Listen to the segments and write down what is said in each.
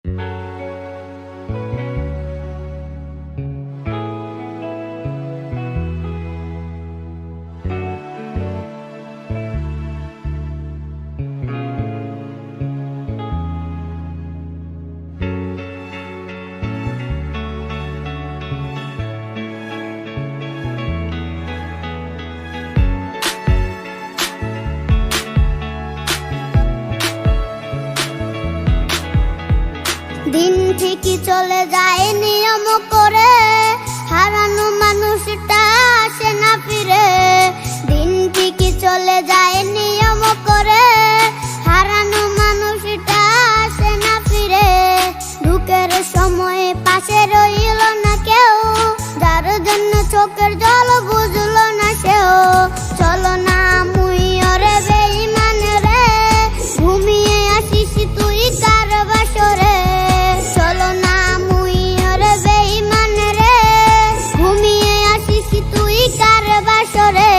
দিন ঠিকই চলে যায় নিয়ম করে, হারানো মানুষটা আসে না ফিরে। দিন ঠিকই চলে যায় নিয়ম করে, হারানো মানুষটা আসে না ফিরে। দুঃখের সময় পাশে রইল না কেউ, যার জন্য চোখের জল বুঝলো না সেও। চলো না মুই ওরে বেঈমান রে, ঘুমিয়ে আসিস তুই কার বাসরে। চলো না মুই ওরে বেঈমান রে, ঘুমিয়ে আসিস তুই কার বাসরে।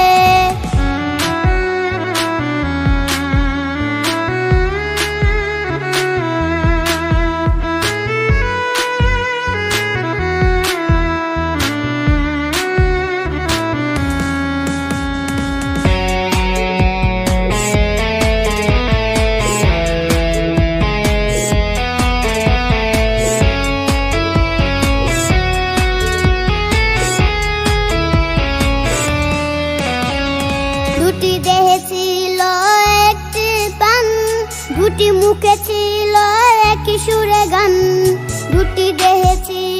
দুটি দেহে ছিল একটি পান, দুটি মুখে ছিল একই সুরে গান। দুটি দেহে ছিল